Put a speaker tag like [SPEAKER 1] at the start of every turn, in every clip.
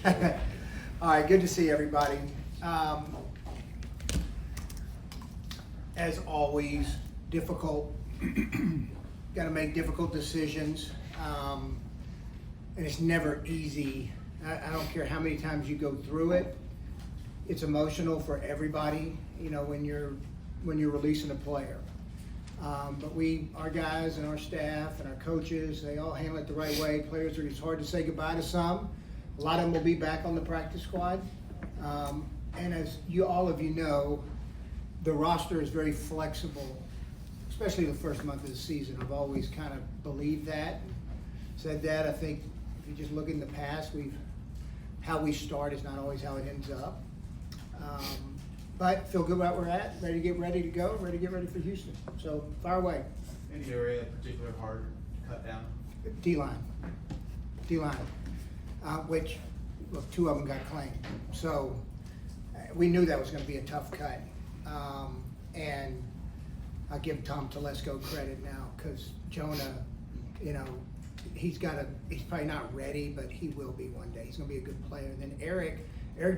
[SPEAKER 1] All right, good to see everybody. As always, difficult. Got to make difficult decisions, and it's never easy. I don't care how many times you go through it. It's emotional for everybody, you know, when you're releasing a player. But our guys and our staff and our coaches, they all handle it the right way. It's hard to say goodbye to some. A lot of them will be back on the practice squad. And as all of you know, the roster is very flexible, especially the first month of the season. I've always kind of believed that, said that. I think if you just look in the past, how we start is not always how it ends up. But feel good about where we're at, ready to go, ready to get ready for Houston. So fire away.
[SPEAKER 2] Any area particular hard to cut down?
[SPEAKER 1] D-line, which, look, 2 of them got claimed. So we knew that was going to be a tough cut. And I give Tom Telesco credit now because Jonah, you know, he's probably not ready, but he will be one day. He's going to be a good player. And then Eric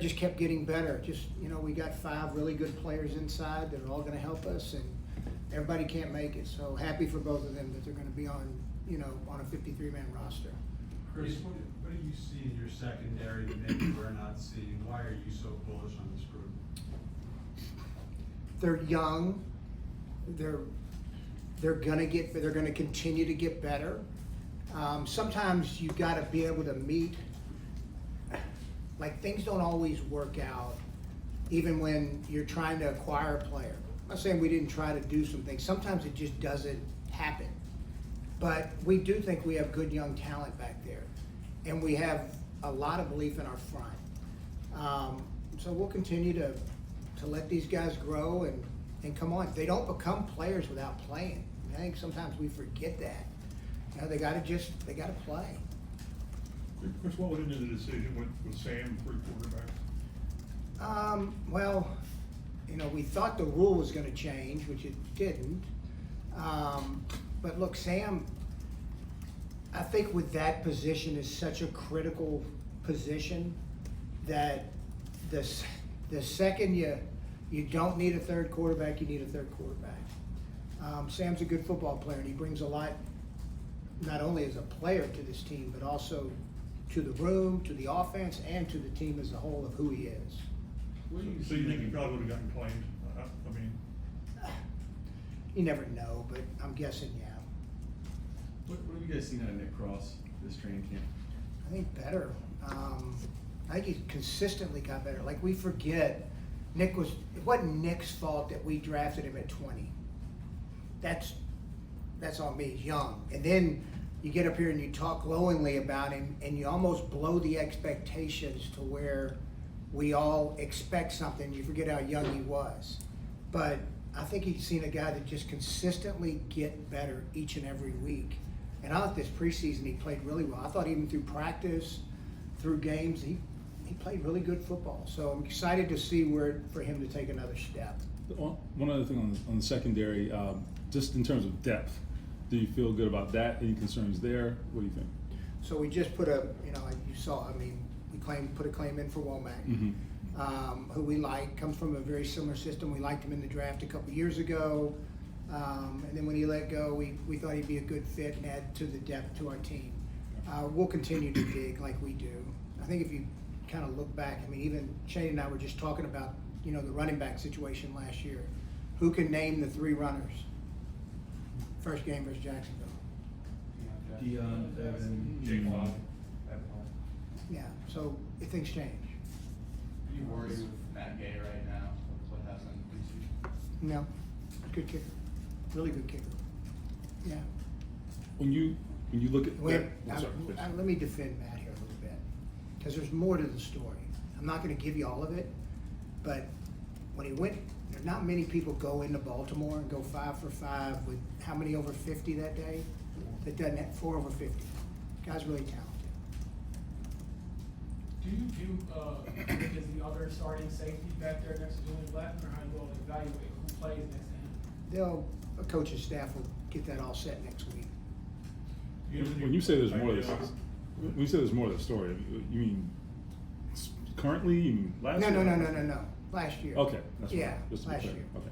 [SPEAKER 1] just kept getting better. Just, you know, we got 5 really good players inside that are all going to help us, and everybody can't make it. So happy for both of them that they're going to be on a 53-man roster.
[SPEAKER 3] Chris, what do you see in your secondary that maybe we're not seeing? Why are you so bullish on this group?
[SPEAKER 1] They're young. They're gonna continue to get better. Sometimes you've got to be able to meet. Like, things don't always work out, even when you're trying to acquire a player. I'm not saying we didn't try to do some things. Sometimes it just doesn't happen. But we do think we have good young talent back there, and we have a lot of belief in our front. So we'll continue to let these guys grow and come on. They don't become players without playing. I think sometimes we forget that. You know, they got to play.
[SPEAKER 4] Chris, what went into the decision with Sam 3 quarterbacks?
[SPEAKER 1] Well, you know, we thought the rule was going to change, which it didn't. But look, Sam, I think with that position is such a critical position that the second you don't need a third quarterback, you need a third quarterback. Sam's a good football player, and he brings a lot, not only as a player to this team, but also to the room, to the offense, and to the team as a whole of who he is.
[SPEAKER 4] So you think he probably would have gotten claimed? I mean,
[SPEAKER 1] you never know, but I'm guessing, yeah.
[SPEAKER 2] What have you guys seen out of Nick Cross this training camp?
[SPEAKER 1] I think better. I think he consistently got better. Like, we forget, it wasn't Nick's fault that we drafted him at 20. That's on me. He's young. And then you get up here and you talk glowingly about him, and you almost blow the expectations to where we all expect something. You forget how young he was. But I think he's seen a guy that just consistently get better each and every week. And I thought this preseason he played really well. I thought even through practice, through games, he played really good football. So I'm excited to see for him to take another step.
[SPEAKER 5] One other thing on the secondary, just in terms of depth, do you feel good about that? Any concerns there? What do you think?
[SPEAKER 1] So we just put we put a claim in for Womack, who we like, comes from a very similar system. We liked him in the draft a couple years ago. And then when he let go, we thought he'd be a good fit and add to the depth to our team. We'll continue to dig like we do. I think if you kind of look back, I mean, even Shane and I were just talking about, you know, the running back situation last year. Who can name the 3 runners? First game versus Jacksonville.
[SPEAKER 2] Dion, Evan,
[SPEAKER 4] Jake Long.
[SPEAKER 1] Yeah, so things change.
[SPEAKER 2] Are you worried with Matt Gay right now? What happened in preseason?
[SPEAKER 1] No, good kicker. Really good kicker. Yeah.
[SPEAKER 5] When you look at
[SPEAKER 1] Let me defend Matt here a little bit, because there's more to the story. I'm not going to give you all of it, but when he went, there's not many people go into Baltimore and go 5 for 5 with how many over 50 that day? That doesn't have 4 over 50. Guy's really talented.
[SPEAKER 6] Do you view Nick as the other starting safety back there next to Julian Blackman, or how you will evaluate who plays next to him?
[SPEAKER 1] A coach's staff will get that all set next week.
[SPEAKER 5] when you say there's more to this, when you say there's more to the story, you mean currently, you mean last
[SPEAKER 1] No,
[SPEAKER 5] year?
[SPEAKER 1] no. Last year.
[SPEAKER 5] Okay, that's
[SPEAKER 1] Yeah,
[SPEAKER 5] right. Just to be
[SPEAKER 1] last
[SPEAKER 5] clear.
[SPEAKER 1] year.
[SPEAKER 5] Okay.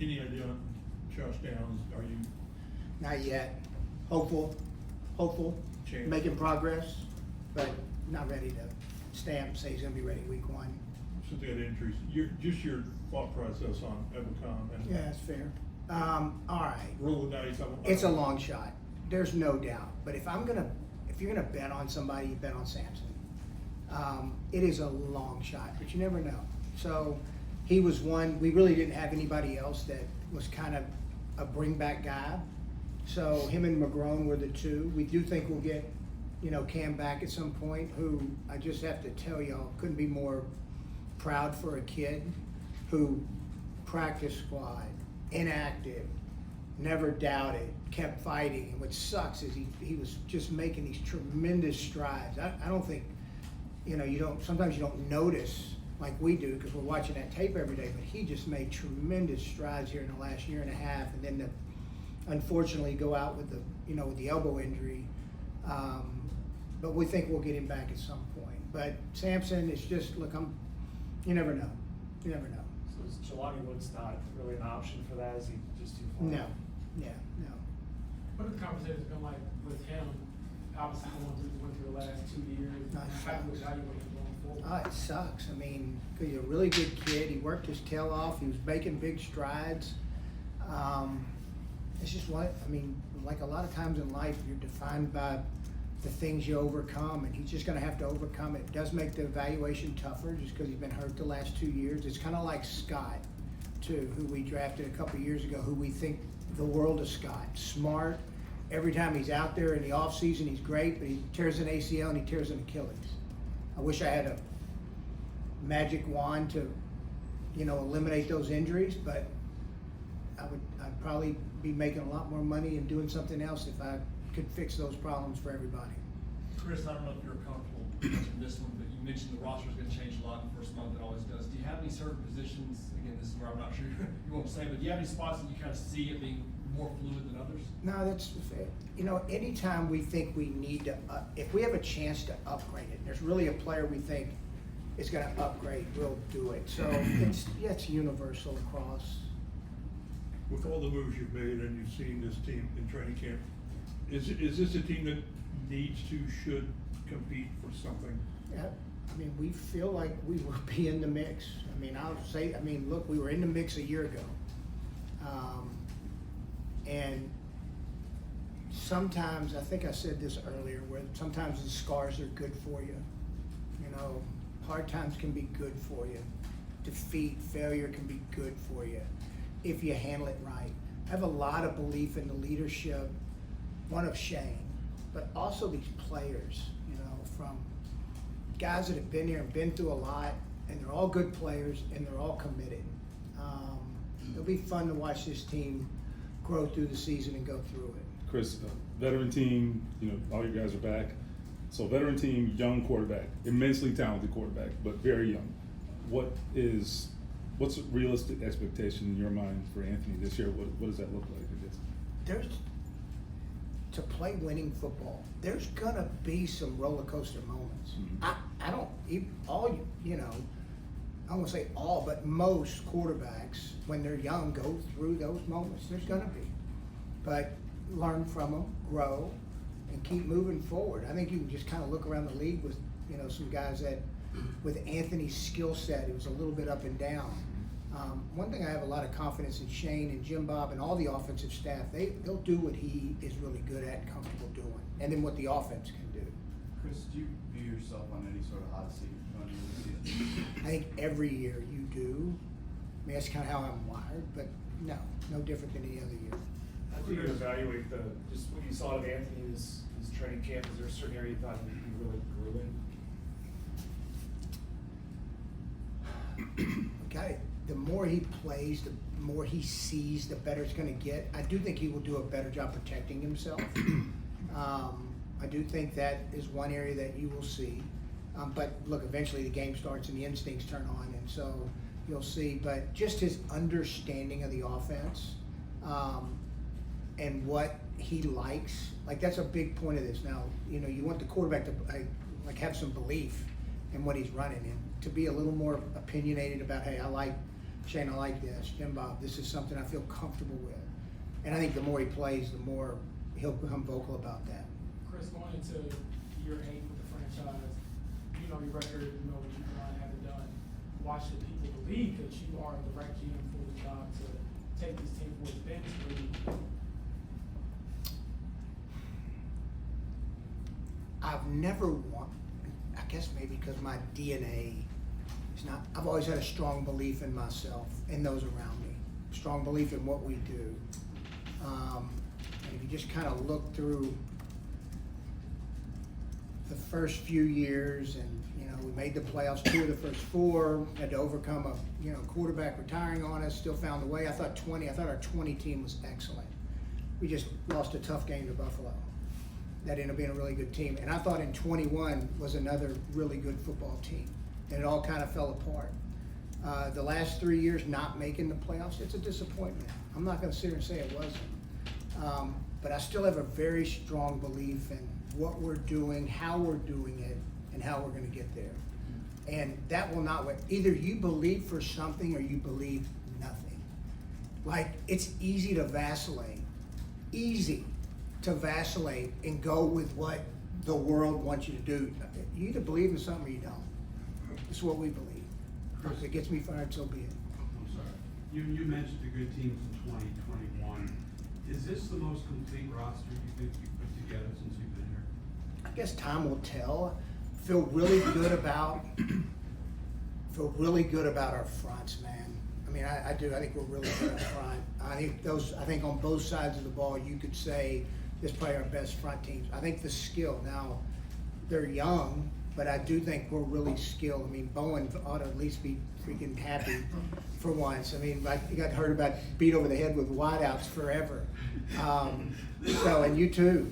[SPEAKER 4] Any idea on Josh Downs, are you,
[SPEAKER 1] Not yet. Hopeful,
[SPEAKER 4] Chance.
[SPEAKER 1] making progress, but not ready to stamp, say he's gonna be ready week 1.
[SPEAKER 4] since they had injuries, your thought process on Evacom and
[SPEAKER 1] Yeah, that's fair. All right.
[SPEAKER 4] rolling dice? I don't-
[SPEAKER 1] It's a long shot. There's no doubt. But if you're gonna bet on somebody, you bet on Samson. It is a long shot, but you never know. So he was one. We really didn't have anybody else that was kind of a bring back guy. So him and McGrone were the two. We do think we'll get, Cam back at some point, who I just have to tell y'all, couldn't be more proud for a kid who practice squad, inactive, never doubted, kept fighting. And what sucks is he was just making these tremendous strides. I don't think, sometimes you don't notice like we do because we're watching that tape every day, but he just made tremendous strides here in the last year and a half, and then unfortunately go out with the elbow injury. But we think we'll get him back at some point. But Samson is just, you never know. You never know.
[SPEAKER 7] So is Jelani Woods not really an option for that? Is he just too far?
[SPEAKER 1] No.
[SPEAKER 6] What have the conversations been like with him, obviously went through the last 2 years,
[SPEAKER 1] Nice.
[SPEAKER 6] how do you evaluate him going forward?
[SPEAKER 1] It sucks. I mean, 'cause he's a really good kid. He worked his tail off. He was making big strides. It's just like a lot of times in life, you're defined by the things you overcome, and he's just going to have to overcome it. It does make the evaluation tougher just because he's been hurt the last 2 years. It's kind of like Scott, too, who we drafted a couple years ago, who we think the world of Scott. Smart. Every time he's out there in the offseason, he's great, but he tears an ACL and he tears an Achilles. I wish I had a magic wand to, eliminate those injuries, but I'd probably be making a lot more money and doing something else if I could fix those problems for everybody.
[SPEAKER 8] Chris, I don't know if you're comfortable mentioning this one, but you mentioned the roster's gonna change a lot in the first month, it always does. Do you have any certain positions, again, this is where I'm not sure you won't say, but do you have any spots that you kind of see it being more fluid than others?
[SPEAKER 1] No, that's, anytime we think we need to, if we have a chance to upgrade it, there's really a player we think is gonna upgrade, we'll do it. So it's universal across.
[SPEAKER 4] With all the moves you've made and you've seen this team in training camp, is this a team that should compete for something?
[SPEAKER 1] Yeah, we feel like we will be in the mix. Look, we were in the mix a year ago. And sometimes, I think I said this earlier, where sometimes the scars are good for you. Hard times can be good for you. Defeat, failure can be good for you if you handle it right. I have a lot of belief in the leadership, one of Shane, but also these players, from guys that have been here and been through a lot, and they're all good players and they're all committed. It'll be fun to watch this team grow through the season and go through it.
[SPEAKER 5] Chris, veteran team, all you guys are back. So veteran team, young quarterback, immensely talented quarterback, but very young. What's a realistic expectation in your mind for Anthony this year? What does that look like?
[SPEAKER 1] To play winning football, there's gonna be some roller coaster moments. I don't want to say all, but most quarterbacks, when they're young, go through those moments. There's gonna be, but learn from them, grow, and keep moving forward. I think you can just kind of look around the league with, some guys that, with Anthony's skill set, it was a little bit up and down. One thing I have a lot of confidence in Shane and Jim Bob and all the offensive staff. They'll do what he is really good at and comfortable doing, and then what the offense can do.
[SPEAKER 2] Chris, do you view yourself on any sort of hot seat going into the season?
[SPEAKER 1] I think every year you do. That's kind of how I'm wired, but no different than any other year.
[SPEAKER 7] How do you evaluate just what you saw of Anthony his training camp? Is there a certain area you thought he really grew in?
[SPEAKER 1] Okay, the more he plays, the more he sees, the better it's going to get. I do think he will do a better job protecting himself. I do think that is one area that you will see. But look, eventually the game starts and the instincts turn on, and so you'll see. But just his understanding of the offense and what he likes, that's a big point of this. Now, you want the quarterback to have some belief and what he's running, and to be a little more opinionated about, hey, I like Shane, I like this, Jim Bob, this is something I feel comfortable with. And I think the more he plays, the more he'll become vocal about that.
[SPEAKER 6] Chris, going into year 8 with the franchise, you know your record, you know what you've done, haven't done. Why should people believe that you are the right GM for the job to take this team for its been?
[SPEAKER 1] I've never want, I guess maybe because my DNA is not, I've always had a strong belief in myself and those around me, strong belief in what we do. And if you just kind of look through the first few years, and we made the playoffs 2 of the first 4, had to overcome a quarterback retiring on us, still found a way. I thought our 20 team was excellent. We just lost a tough game to Buffalo. That ended up being a really good team. And I thought in 21 was another really good football team. And it all kind of fell apart. The last 3 years not making the playoffs, it's a disappointment. I'm not going to sit here and say it wasn't. But I still have a very strong belief in what we're doing, how we're doing it, and how we're going to get there. And that will not, either you believe for something or you believe nothing. Like, it's easy to vacillate. Easy to vacillate and go with what the world wants you to do. You either believe in something or you don't. It's what we believe. If it gets me fired, so be it.
[SPEAKER 3] I'm sorry. You mentioned the good teams in 2021. Is this the most complete roster you think you've put together since you've been here?
[SPEAKER 1] I guess time will tell. Feel really good about our fronts, man. I mean, I do. I think we're really good up front. I think on both sides of the ball, you could say this is probably our best front teams. I think the skill, now they're young, but I do think we're really skilled. I mean, Bowen ought to at least be freaking happy for once. I mean, like, you got heard about beat over the head with wideouts forever. And you too.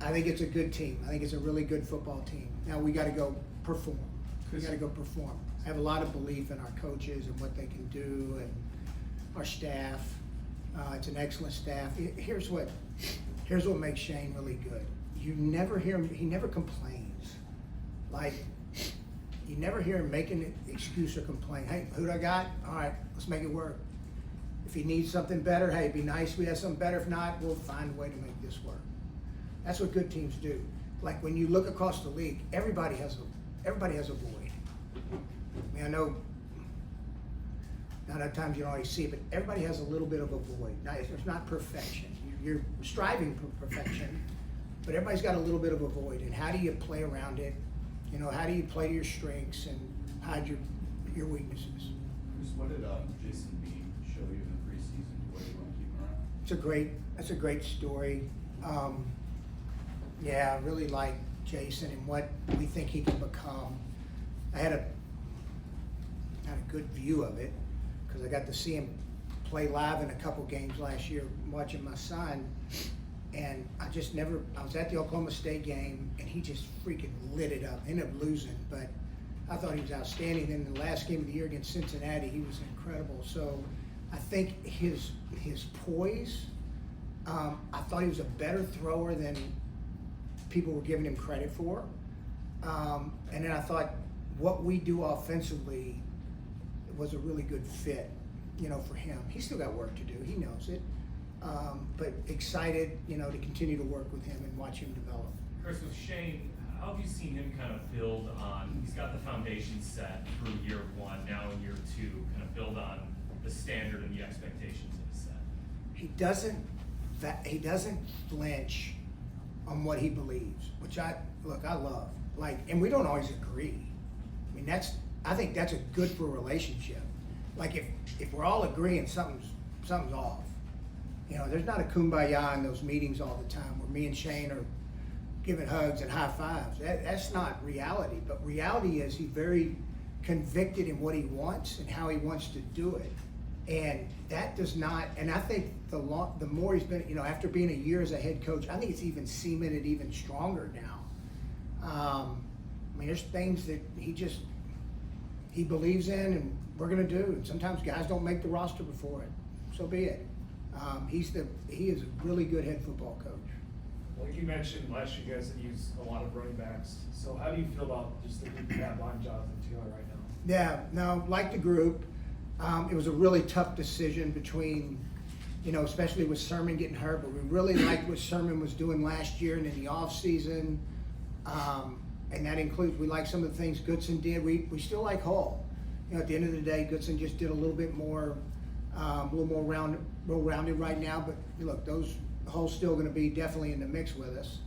[SPEAKER 1] I think it's a good team. I think it's a really good football team. Now we got to go perform. I have a lot of belief in our coaches and what they can do, and our staff. It's an excellent staff. Here's what makes Shane really good. You never hear him, he never complains. Like, you never hear him making an excuse or complain. Hey, who do I got? All right, let's make it work. If he needs something better, hey, it'd be nice if we had something better. If not, we'll find a way to make this work. That's what good teams do. Like, when you look across the league, everybody has a void. I mean, I know not at times you don't always see it, but everybody has a little bit of a void. Now, it's not perfection. You're striving for perfection, but everybody's got a little bit of a void. And how do you play around it? How do you play to your strengths and hide your weaknesses?
[SPEAKER 2] Chris, what did Jason Bean show you in the preseason? What do you want to keep him around?
[SPEAKER 1] That's a great story. I really like Jason and what we think he can become. I had a good view of it because I got to see him play live in a couple games last year watching my son, and I was at the Oklahoma State game and he just freaking lit it up. Ended up losing, but I thought he was outstanding. Then the last game of the year against Cincinnati, he was incredible. So I think his poise, I thought he was a better thrower than people were giving him credit for. And then I thought what we do offensively was a really good fit, for him. He's still got work to do. He knows it. But excited, to continue to work with him and watch him develop.
[SPEAKER 9] Chris, with Shane, how have you seen him kind of build on, he's got the foundation set through year 1, now in year 2, kind of build on the standard and the expectations of his set?
[SPEAKER 1] He doesn't flinch on what he believes, which I love. Like, and we don't always agree. I mean, I think that's a good for a relationship. Like, if we're all agreeing something's off. There's not a kumbaya in those meetings all the time where me and Shane are giving hugs and high fives. That's not reality. But reality is he's very convicted in what he wants and how he wants to do it. And that does not, and I think the more he's been, after being a year as a head coach, I think it's even cemented even stronger now. I mean, there's things that he believes in and we're going to do. And sometimes guys don't make the roster before it. So be it. He is a really good head football coach.
[SPEAKER 7] Like you mentioned, last year you guys had used a lot of running backs. So how do you feel about just the group you have on Jonathan Taylor right now?
[SPEAKER 1] Yeah, no, like the group. It was a really tough decision between, especially with Sermon getting hurt, but we really liked what Sermon was doing last year and in the offseason. And that includes, we like some of the things Goodson did. We still like Hall. At the end of the day, Goodson just did a little bit more, well-rounded right now. But look, Hall's still going to be definitely in the mix with us.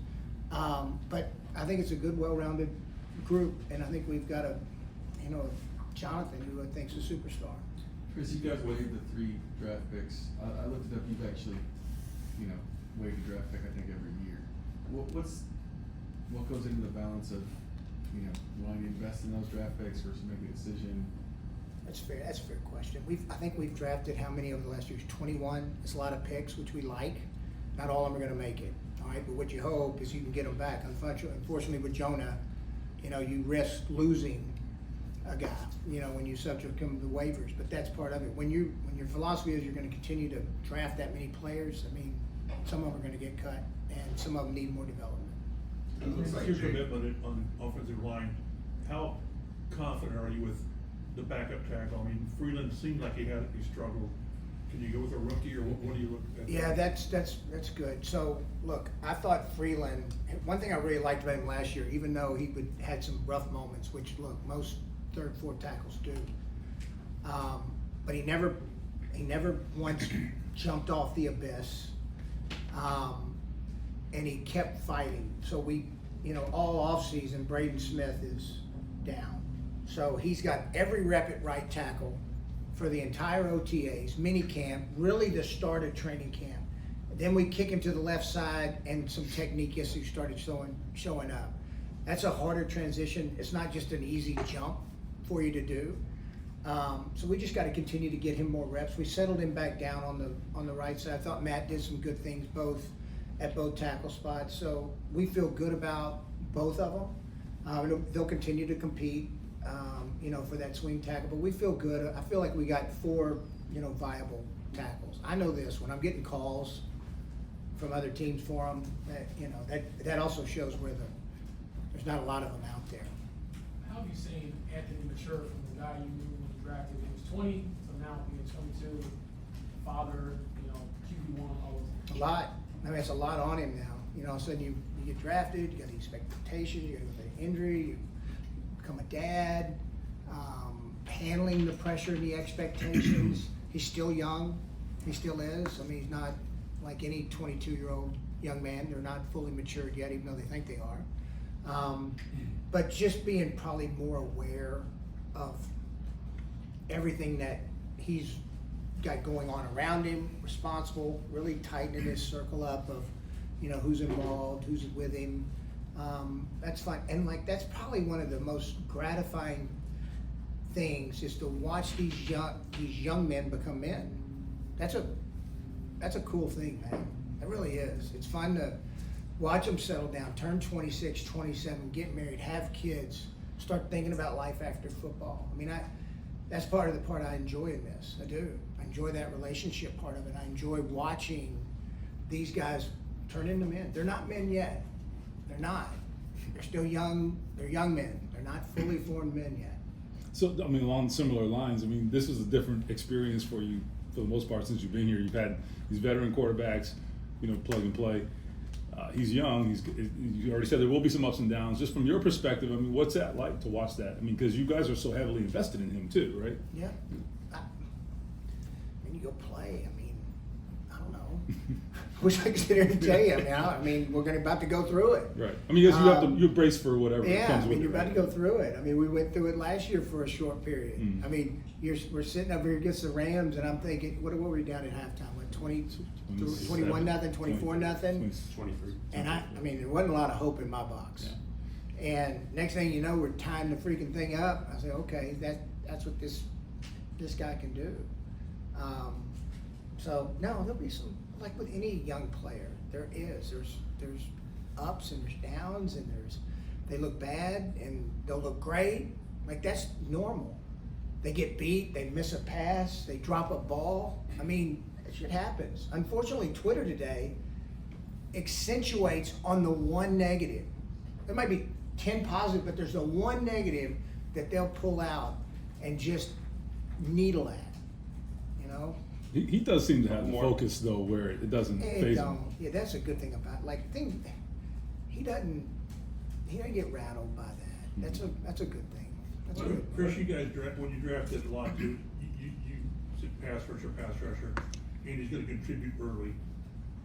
[SPEAKER 1] But I think it's a good, well-rounded group, and I think we've got Jonathan, who I think is a superstar.
[SPEAKER 2] Chris, you guys waived the 3 draft picks. I looked it up. You've actually, waived a draft pick, I think, every year. What goes into the balance of, wanting to invest in those draft picks versus making a decision?
[SPEAKER 1] That's fair. That's a fair question. I think we've drafted how many over the last years? 21. It's a lot of picks, which we like. Not all of them are going to make it. All right, but what you hope is you can get them back. Unfortunately, with Jonah, you risk losing a guy. When you subject him to waivers. But that's part of it. When your philosophy is you're going to continue to draft that many players, some of them are going to get cut, and some of them need more development.
[SPEAKER 4] Your commitment on offensive line, how confident are you with the backup tackle? Freeland seemed like he struggled. Can you go with a rookie, or what do you look at?
[SPEAKER 1] Yeah, that's good. So look, I thought Freeland. One thing I really liked about him last year, even though he had some rough moments, which look most 3rd, 4th tackles do, but he never once jumped off the abyss, and he kept fighting. So we, all off season, Braden Smith is down, so he's got every rep at right tackle for the entire OTAs, mini camp, really the start of training camp. Then we kick him to the left side, and some technique issues started showing up. That's a harder transition. It's not just an easy jump for you to do. So we just got to continue to get him more reps. We settled him back down on the right side. I thought Matt did some good things at both tackle spots. So we feel good about both of them. They'll continue to compete, for that swing tackle. But we feel good. I feel like we got 4, viable tackles. I know this, when I'm getting calls from other teams for them, that also shows where there's not a lot of them out there.
[SPEAKER 6] How have you seen Anthony mature from the guy you knew when you drafted? He was 20, so now being 22, father, QB1, all those things.
[SPEAKER 1] A lot. It's a lot on him now. All of a sudden you get drafted, you got the expectations, you got to go through the injury, you become a dad, handling the pressure and the expectations. He's still young. He still is. He's not like any 22-year-old young man. They're not fully matured yet, even though they think they are. But just being probably more aware of everything that he's got going on around him, responsible, really tightening his circle up of, who's involved, who's with him. That's fun. And that's probably one of the most gratifying things is to watch these young men become men. That's a cool thing, man. It really is. It's fun to watch them settle down, turn 26, 27, get married, have kids, start thinking about life after football. That's part of the part I enjoy in this. I do. I enjoy that relationship part of it. I enjoy watching these guys turn into men. They're not men yet. They're not. They're still young. They're young men. They're not fully formed men yet.
[SPEAKER 5] So, along similar lines, this is a different experience for you for the most part since you've been here. You've had these veteran quarterbacks, plug and play. He's young. You already said there will be some ups and downs. Just from your perspective, what's that like to watch that? Because you guys are so heavily invested in him too, right?
[SPEAKER 1] Yeah. You go play. I don't know. I wish I could sit here and tell you. We're about to go through it.
[SPEAKER 5] Right. You brace for whatever comes with it.
[SPEAKER 1] You're about to go through it. We went through it last year for a short period.
[SPEAKER 5] Mm.
[SPEAKER 1] We're sitting up here against the Rams, and I'm thinking, what were we down at halftime? 21 nothing, 24 nothing.
[SPEAKER 5] 23.
[SPEAKER 1] And there wasn't a lot of hope in my box.
[SPEAKER 5] Yeah.
[SPEAKER 1] And next thing you know, we're tying the freaking thing up. I say, okay, that's what this guy can do. So no, there'll be some, like with any young player, there's ups and there's downs, and they look bad and they'll look great. That's normal. They get beat, they miss a pass, they drop a ball. That shit happens. Unfortunately, Twitter today accentuates on the one negative. There might be 10 positive, but there's the one negative that they'll pull out and just needle at, you know?
[SPEAKER 5] He does seem to have the
[SPEAKER 4] More.
[SPEAKER 5] focus though, where it doesn't phase him.
[SPEAKER 1] Yeah, that's a good thing about he doesn't get rattled by that. That's a good thing. That's
[SPEAKER 4] Well,
[SPEAKER 1] good.
[SPEAKER 4] Chris, you guys when you drafted a lot, you said pass rusher, and he's going to contribute early.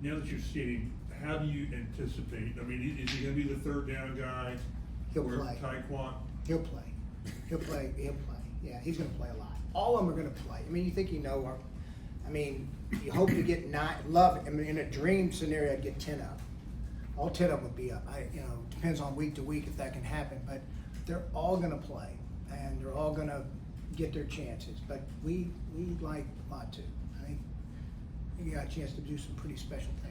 [SPEAKER 4] Now that you've seen him, how do you anticipate? I mean, is he going to be the third down guy?
[SPEAKER 1] He'll
[SPEAKER 4] Where
[SPEAKER 1] play.
[SPEAKER 4] Taekwon?
[SPEAKER 1] He'll play. Yeah, he's going to play a lot. All of them are going to play. I mean, you think you hope to get 9. I mean, in a dream scenario, I'd get 10 up. All 10 of them would be up. Depends on week to week if that can happen. But they're all going to play, and they're all going to get their chances. But we like Latu. I think he got a chance to do some pretty special things.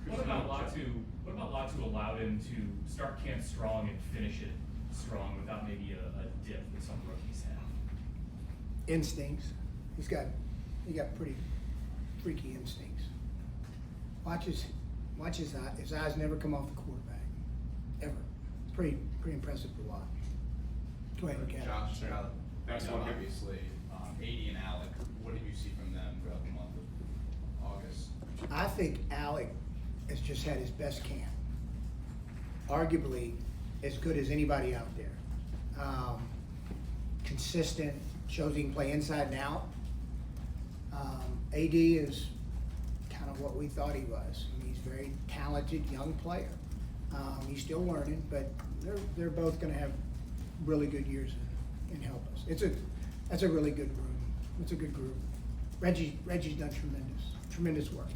[SPEAKER 9] What about Latu allowed him to start camp strong and finish it strong without maybe a dip that some rookies have?
[SPEAKER 1] Instincts. He got pretty freaky instincts. Watch his eye. His eyes never come off the quarterback, ever. It's pretty impressive to watch. Go ahead, Ken.
[SPEAKER 10] Josh, next one, obviously, AD and Alec. What did you see from them throughout the month of August?
[SPEAKER 1] I think Alec has just had his best camp. Arguably as good as anybody out there. Consistent, shows he can play inside and out. AD is kind of what we thought he was. I mean, he's a very talented young player. He's still learning, but they're both going to have really good years and help us. That's a really good group. It's a good group. Reggie's done tremendous work.